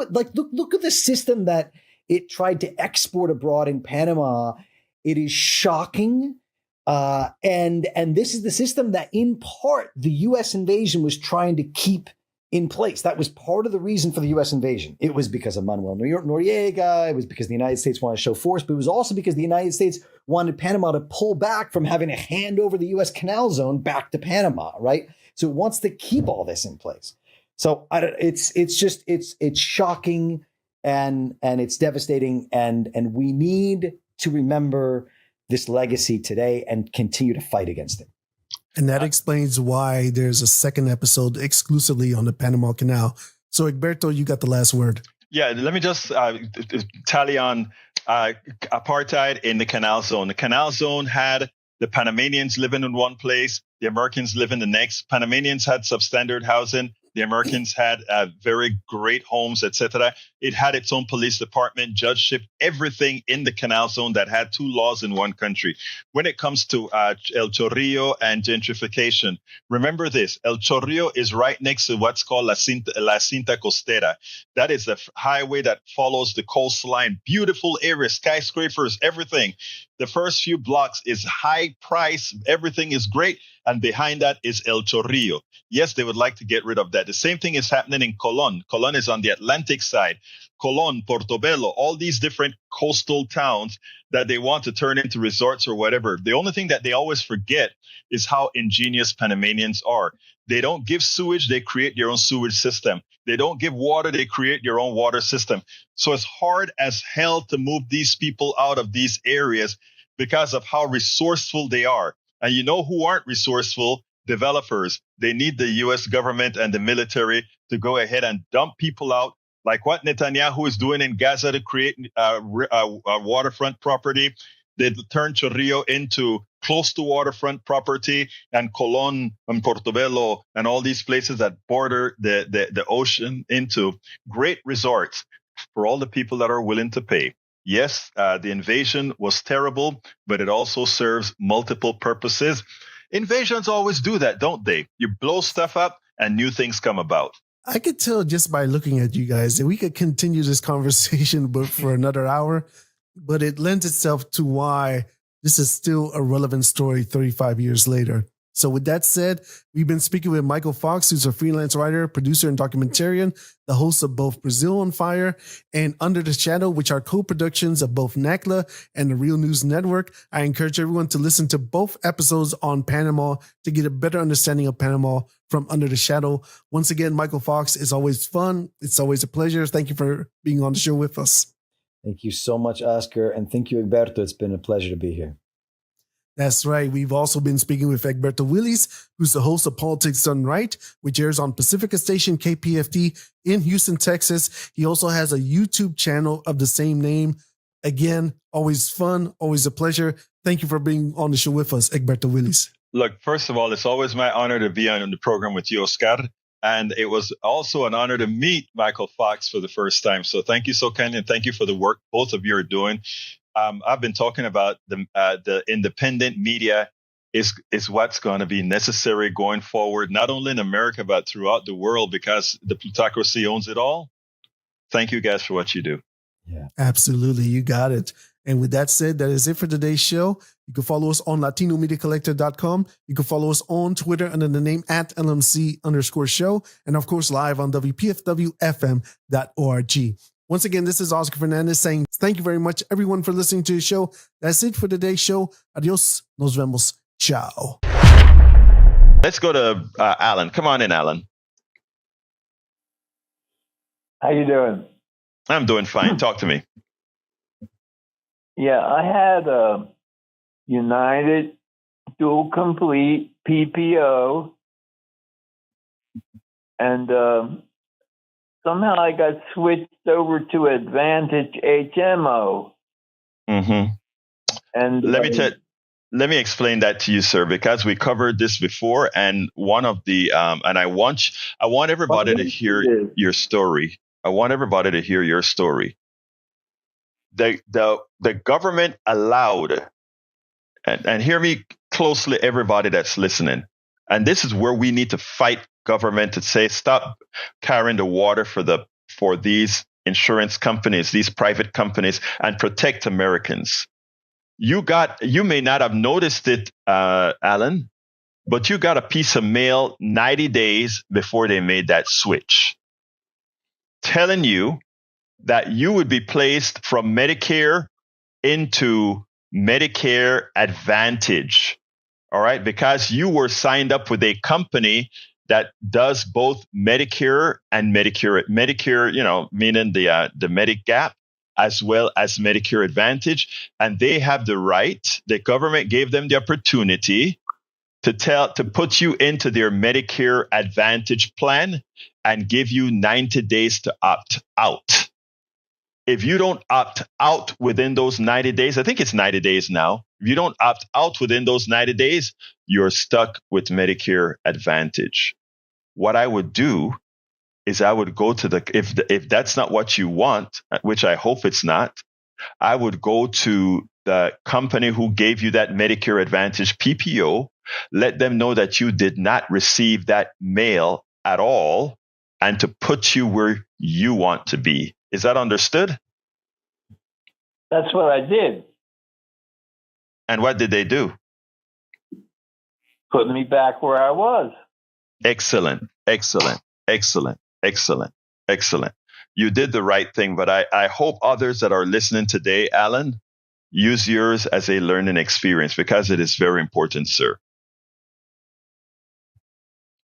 at the system that it tried to export abroad in Panama. It is shocking. And this is the system that in part the U.S. invasion was trying to keep in place. That was part of the reason for the U.S. invasion. It was because of Manuel Noriega. It was because the United States wanted to show force, but it was also because the United States wanted Panama to pull back from having to hand over the U.S. canal zone back to Panama, right? So it wants to keep all this in place. So it's shocking and it's devastating, and we need to remember this legacy today and continue to fight against it. And that explains why there's a second episode exclusively on the Panama Canal. So, Egberto, you got the last word. Yeah, let me just tally on apartheid in the Canal Zone. The Canal Zone had the Panamanians living in one place, the Americans living the next. Panamanians had substandard housing. The Americans had very great homes, etc. It had its own police department, judgeship, everything in the Canal Zone that had two laws in one country. When it comes to El Chorrillo and gentrification, remember this. El Chorrillo is right next to what's called La Cinta Costera. That is the highway that follows the coastline. Beautiful area, skyscrapers, everything. The first few blocks is high price. Everything is great. And behind that is El Chorrillo. Yes, they would like to get rid of that. The same thing is happening in Colón. Colón is on the Atlantic side. Colón, Portobelo, all these different coastal towns that they want to turn into resorts or whatever. The only thing that they always forget is how ingenious Panamanians are. They don't give sewage, they create their own sewage system. They don't give water, they create their own water system. So it's hard as hell to move these people out of these areas because of how resourceful they are. And you know who aren't resourceful? Developers. They need the U.S. government and the military to go ahead and dump people out, like what Netanyahu is doing in Gaza to create waterfront property. They turned Chorrillo into close to waterfront property, and Colón and Portobelo and all these places that border the ocean into great resorts for all the people that are willing to pay. Yes, the invasion was terrible, but it also serves multiple purposes. Invasions always do that, don't they? You blow stuff up and new things come about. I could tell just by looking at you guys that we could continue this conversation but for another hour, but it lends itself to why this is still a relevant story 35 years later. So with that said, we've been speaking with Michael Fox, who's a freelance writer, producer, and documentarian, the host of both Brazil on Fire and Under the Shadow, which are co-productions of both NACLA and the Real News Network. I encourage everyone to listen to both episodes on Panama to get a better understanding of Panama from Under the Shadow. Once again, Michael Fox, is always fun. It's always a pleasure. Thank you for being on the show with us. Thank you so much, Oscar. And thank you, Egberto. It's been a pleasure to be here. That's right. We've also been speaking with Egberto Willis, who's the host of Politics Done Right, which airs on Pacifica Station KPFD in Houston, Texas. He also has a YouTube channel of the same name. Again, always fun, always a pleasure. Thank you for being on the show with us, Egberto Willis. Look, first of all, it's always my honor to be on the program with you, Oscar. And it was also an honor to meet Michael Fox for the first time. So thank you so kindly, and thank you for the work both of you are doing. I've been talking about the independent media is what's going to be necessary going forward, not only in America, but throughout the world, because the plutocracy owns it all. Thank you guys for what you do. Yeah, absolutely. You got it. And with that said, that is it for today's show. You can follow us on LatinoMediaCollective.com. You can follow us on Twitter under the name @LMC_show. And of course, live on WPFWFM.org. Once again, this is Oscar Fernandez saying thank you very much, everyone, for listening to the show. That's it for today's show. Adios. Nos vemos. Ciao. Let's go to Alan. Come on in, Alan. How you doing? I'm doing fine. Talk to me. Yeah, I had a United Dual Complete PPO, and somehow I got switched over to Advantage HMO. Mm-hmm. And let me explain that to you, sir, because we covered this before, and one of the and I want everybody to hear your story. I want everybody to hear your story. The government allowed, and hear me closely, everybody that's listening. And this is where we need to fight government to say, stop carrying the water for these insurance companies, these private companies, and protect Americans. You may not have noticed it, Alan, but you got a piece of mail 90 days before they made that switch, telling you that you would be placed from Medicare into Medicare Advantage. All right, because you were signed up with a company that does both Medicare and Medicare, meaning the Medigap, as well as Medicare Advantage. And they have the right, the government gave them the opportunity to put you into their Medicare Advantage plan and give you 90 days to opt out. If you don't opt out within those 90 days, I think it's 90 days now. If you don't opt out within those 90 days, you're stuck with Medicare Advantage. What I would do is I would go to if that's not what you want, which I hope it's not, I would go to the company who gave you that Medicare Advantage PPO, let them know that you did not receive that mail at all, and to put you where you want to be. Is that understood? That's what I did. And what did they do? Put me back where I was. Excellent, excellent, excellent, excellent, excellent. You did the right thing, but I hope others that are listening today, Alan, use yours as a learning experience, because it is very important, sir.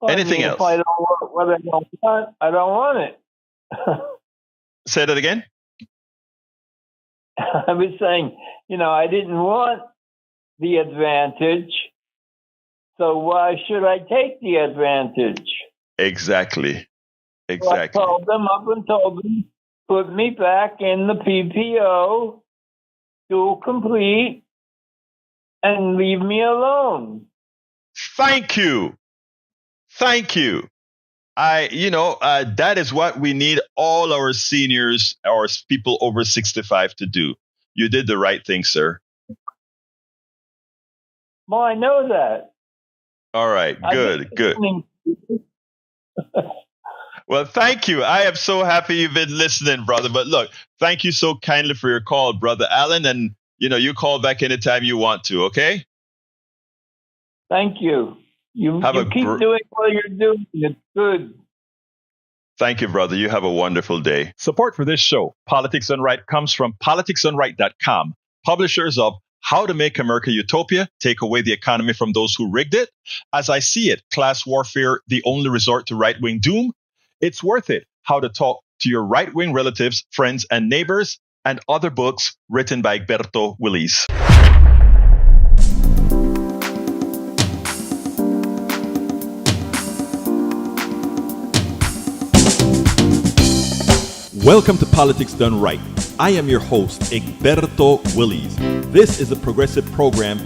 Well, Anything else? If I don't want what I don't want, I don't want it. Say that again? I was saying, I didn't want the advantage, so why should I take the advantage? Exactly. So I called them up and told them, put me back in the PPO, dual complete, and leave me alone. Thank you. Thank you. That is what we need all our seniors, our people over 65 to do. You did the right thing, sir. Well, I know that. All right. Good. Well, thank you. I am so happy you've been listening, brother. But look, thank you so kindly for your call, brother Alan. And, you call back anytime you want to, okay? Thank you. You keep doing what you're doing. It's good. Thank you, brother. You have a wonderful day. Support for this show, Politics Done Right, comes from politicsdoneright.com, publishers of How to Make America Utopia, Take Away the Economy from Those Who Rigged It. As I See It, Class Warfare, The Only Resort to Right-Wing Doom. It's Worth It, How to Talk to Your Right-Wing Relatives, Friends, and Neighbors, and other books written by Egberto Willis. Welcome to Politics Done Right. I am your host, Egberto Willis. This is a progressive program